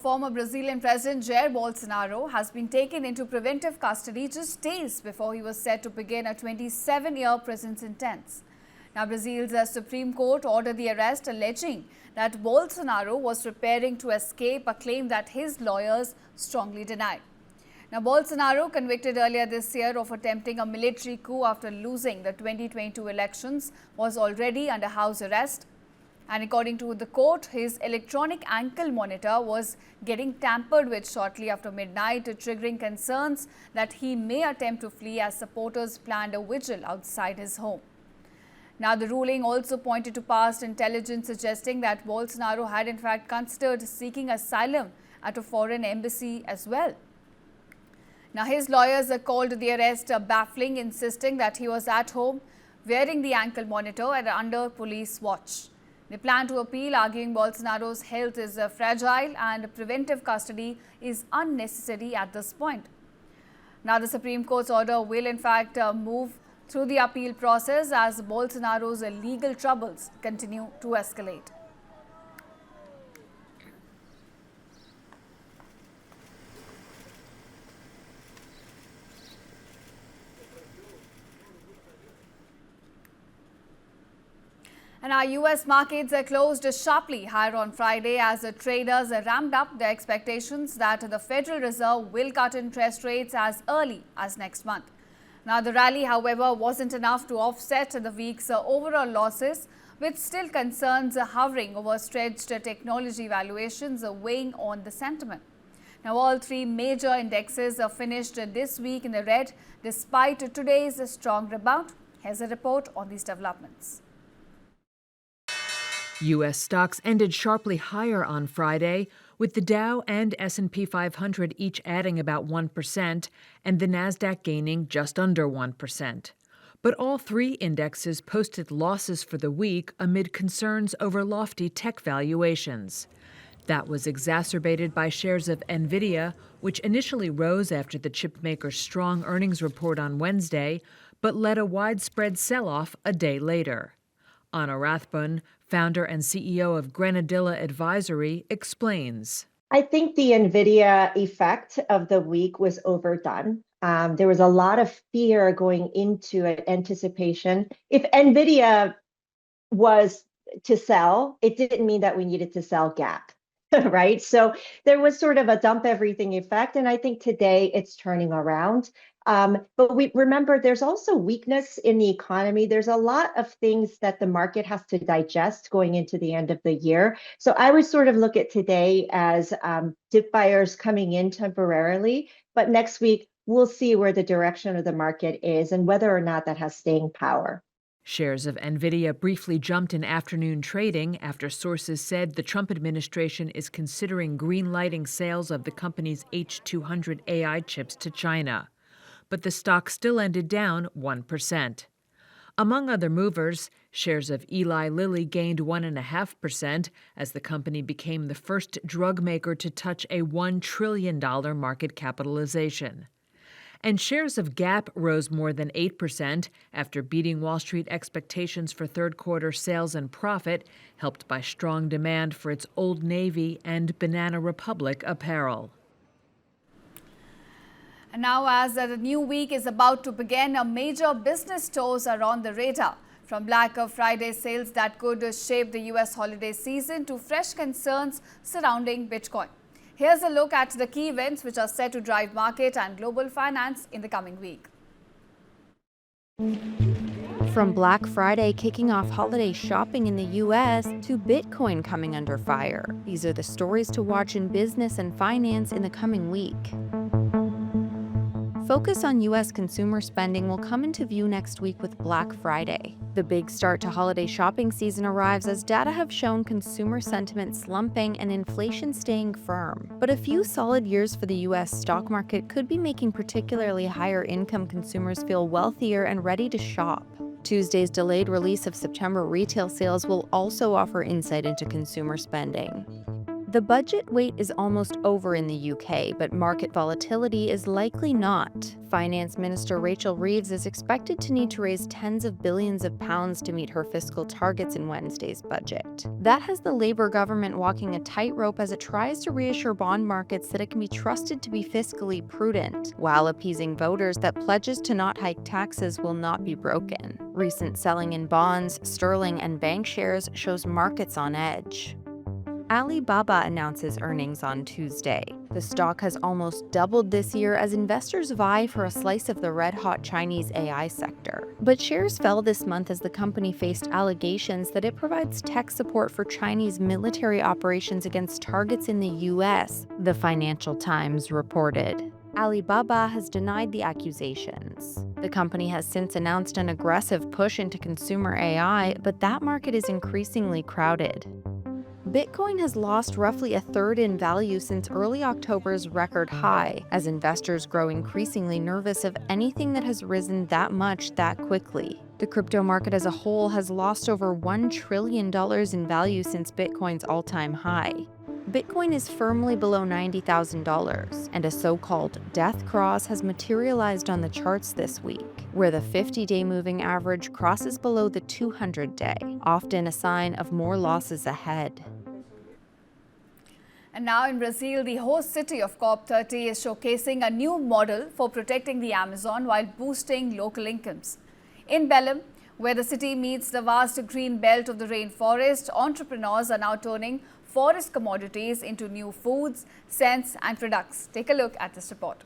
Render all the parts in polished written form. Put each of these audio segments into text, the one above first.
Former Brazilian President Jair Bolsonaro has been taken into preventive custody just days before he was set to begin a 27-year prison sentence. Now, Brazil's Supreme Court ordered the arrest, alleging that Bolsonaro was preparing to escape, a claim that his lawyers strongly denied. Now, Bolsonaro, convicted earlier this year of attempting a military coup after losing the 2022 elections, was already under house arrest. And according to the court, his electronic ankle monitor was getting tampered with shortly after midnight, triggering concerns that he may attempt to flee as supporters planned a vigil outside his home. Now, the ruling also pointed to past intelligence suggesting that Bolsonaro had in fact considered seeking asylum at a foreign embassy as well. Now, his lawyers called the arrest baffling, insisting that he was at home wearing the ankle monitor and under police watch. They plan to appeal, arguing Bolsonaro's health is fragile and preventive custody is unnecessary at this point. Now, the Supreme Court's order will in fact move through the appeal process as Bolsonaro's legal troubles continue to escalate. And our U.S. markets closed sharply higher on Friday as traders ramped up their expectations that the Federal Reserve will cut interest rates as early as next month. Now, the rally, however, wasn't enough to offset the week's overall losses, with still concerns hovering over stretched technology valuations weighing on the sentiment. Now, all three major indexes finished this week in the red despite today's strong rebound. Here's a report on these developments. U.S. stocks ended sharply higher on Friday, with the Dow and S&P 500 each adding about 1% and the Nasdaq gaining just under 1%. But all three indexes posted losses for the week amid concerns over lofty tech valuations. That was exacerbated by shares of Nvidia, which initially rose after the chipmaker's strong earnings report on Wednesday, but led a widespread sell-off a day later. Anna Rathbun, founder and CEO of Grenadilla Advisory, explains. I think the NVIDIA effect of the week was overdone. There was a lot of fear going into it, anticipation. If NVIDIA was to sell, it didn't mean that we needed to sell Gap, right? So there was sort of a dump everything effect. And I think today it's turning around. But we remember there's also weakness in the economy. There's a lot of things that the market has to digest going into the end of the year. So I would sort of look at today as dip buyers coming in temporarily. But next week, we'll see where the direction of the market is and whether or not that has staying power. Shares of Nvidia briefly jumped in afternoon trading after sources said the Trump administration is considering green-lighting sales of the company's H200 AI chips to China. But the stock still ended down 1%. Among other movers, shares of Eli Lilly gained 1.5% as the company became the first drug maker to touch a $1 trillion market capitalization. And shares of Gap rose more than 8% after beating Wall Street expectations for third-quarter sales and profit, helped by strong demand for its Old Navy and Banana Republic apparel. And now, as the new week is about to begin, major business stores are on the radar. From Black Friday sales that could shape the U.S. holiday season to fresh concerns surrounding Bitcoin. Here's a look at the key events which are set to drive market and global finance in the coming week. From Black Friday kicking off holiday shopping in the U.S. to Bitcoin coming under fire, these are the stories to watch in business and finance in the coming week. Focus on U.S. consumer spending will come into view next week with Black Friday. The big start to holiday shopping season arrives as data have shown consumer sentiment slumping and inflation staying firm. But a few solid years for the U.S. stock market could be making particularly higher income consumers feel wealthier and ready to shop. Tuesday's delayed release of September retail sales will also offer insight into consumer spending. The budget wait is almost over in the UK, but market volatility is likely not. Finance Minister Rachel Reeves is expected to need to raise tens of billions of pounds to meet her fiscal targets in Wednesday's budget. That has the Labour government walking a tightrope as it tries to reassure bond markets that it can be trusted to be fiscally prudent, while appeasing voters that pledges to not hike taxes will not be broken. Recent selling in bonds, sterling, and bank shares shows markets on edge. Alibaba announces earnings on Tuesday. The stock has almost doubled this year as investors vie for a slice of the red-hot Chinese AI sector. But shares fell this month as the company faced allegations that it provides tech support for Chinese military operations against targets in the US, the Financial Times reported. Alibaba has denied the accusations. The company has since announced an aggressive push into consumer AI, but that market is increasingly crowded. Bitcoin has lost roughly a third in value since early October's record high, as investors grow increasingly nervous of anything that has risen that much that quickly. The crypto market as a whole has lost over $1 trillion in value since Bitcoin's all-time high. Bitcoin is firmly below $90,000, and a so-called death cross has materialized on the charts this week, where the 50-day moving average crosses below the 200-day, often a sign of more losses ahead. And now in Brazil, the host city of COP30 is showcasing a new model for protecting the Amazon while boosting local incomes. In Belém, where the city meets the vast green belt of the rainforest, entrepreneurs are now turning forest commodities into new foods, scents and products. Take a look at this report.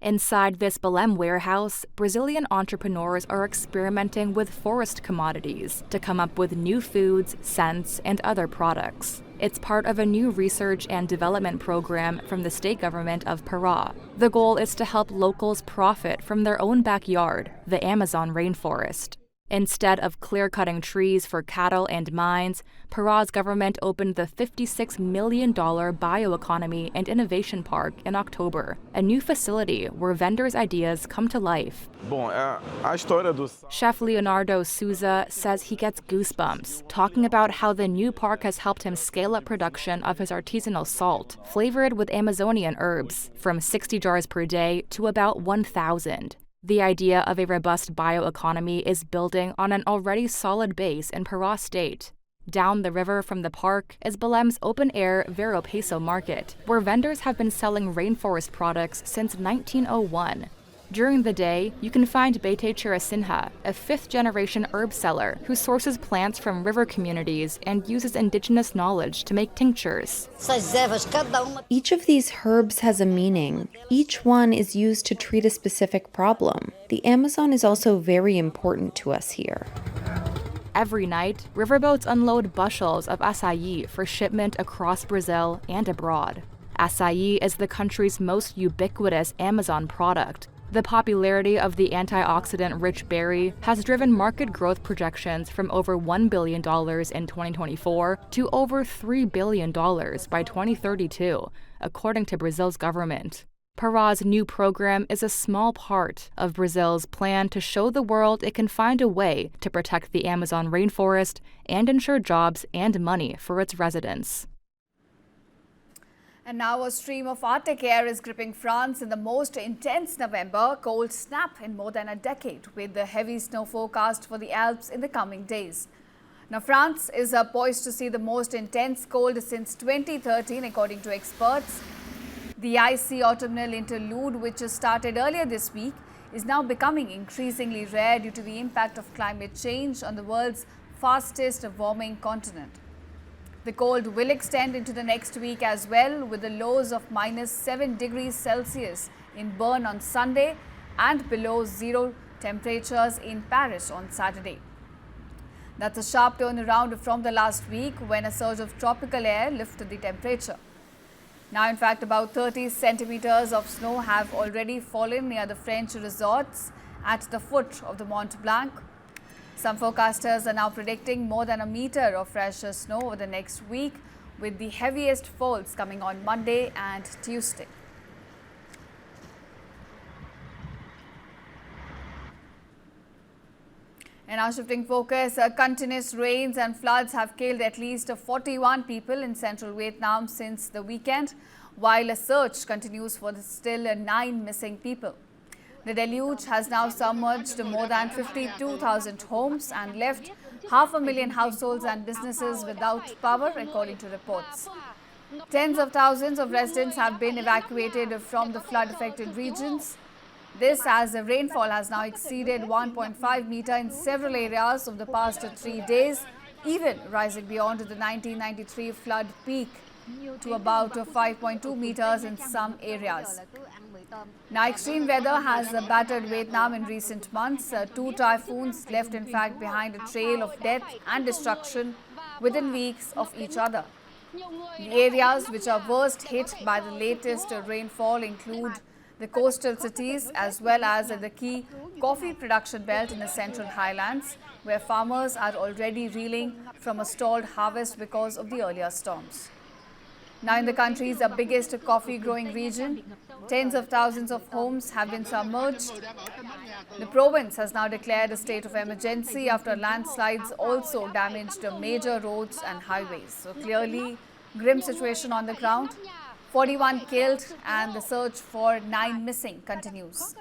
Inside this Belém warehouse, Brazilian entrepreneurs are experimenting with forest commodities to come up with new foods, scents, and other products. It's part of a new research and development program from the state government of Pará. The goal is to help locals profit from their own backyard, the Amazon rainforest. Instead of clear-cutting trees for cattle and mines, Pará's government opened the $56 million Bioeconomy and Innovation Park in October, a new facility where vendors' ideas come to life. Chef Leonardo Souza says he gets goosebumps talking about how the new park has helped him scale up production of his artisanal salt, flavored with Amazonian herbs, from 60 jars per day to about 1,000. The idea of a robust bioeconomy is building on an already solid base in Pará State. Down the river from the park is Belém's open-air Vero Peso market, where vendors have been selling rainforest products since 1901. During the day, you can find Bete Chiracinha, a fifth-generation herb seller who sources plants from river communities and uses indigenous knowledge to make tinctures. Each of these herbs has a meaning. Each one is used to treat a specific problem. The Amazon is also very important to us here. Every night, riverboats unload bushels of acai for shipment across Brazil and abroad. Acai is the country's most ubiquitous Amazon product. The popularity of the antioxidant-rich berry has driven market growth projections from over $1 billion in 2024 to over $3 billion by 2032, according to Brazil's government. Pará's new program is a small part of Brazil's plan to show the world it can find a way to protect the Amazon rainforest and ensure jobs and money for its residents. And now a stream of Arctic air is gripping France in the most intense November cold snap in more than a decade, with the heavy snow forecast for the Alps in the coming days. Now, France is poised to see the most intense cold since 2013, according to experts. The icy autumnal interlude, which started earlier this week, is now becoming increasingly rare due to the impact of climate change on the world's fastest warming continent. The cold will extend into the next week as well, with the lows of -7 degrees Celsius in Bern on Sunday and below zero temperatures in Paris on Saturday. That's a sharp turnaround from the last week when a surge of tropical air lifted the temperature. Now, in fact, about 30 centimeters of snow have already fallen near the French resorts at the foot of the Mont Blanc. Some forecasters are now predicting more than a meter of fresh snow over the next week, with the heaviest falls coming on Monday and Tuesday. And now shifting focus, continuous rains and floods have killed at least 41 people in central Vietnam since the weekend, while a search continues for the still 9 missing people. The deluge has now submerged more than 52,000 homes and left 500,000 households and businesses without power, according to reports. Tens of thousands of residents have been evacuated from the flood-affected regions. This as the rainfall has now exceeded 1.5 meter in several areas of the past 3 days, even rising beyond the 1993 flood peak to about 5.2 meters in some areas. Now, extreme weather has battered Vietnam in recent months. 2 typhoons left, in fact, behind a trail of death and destruction within weeks of each other. The areas which are worst hit by the latest rainfall include the coastal cities as well as the key coffee production belt in the central highlands, where farmers are already reeling from a stalled harvest because of the earlier storms. Now, in the country's biggest coffee growing region, tens of thousands of homes have been submerged. The province has now declared a state of emergency after landslides also damaged major roads and highways. So clearly, grim situation on the ground. 41 killed and the search for 9 missing continues.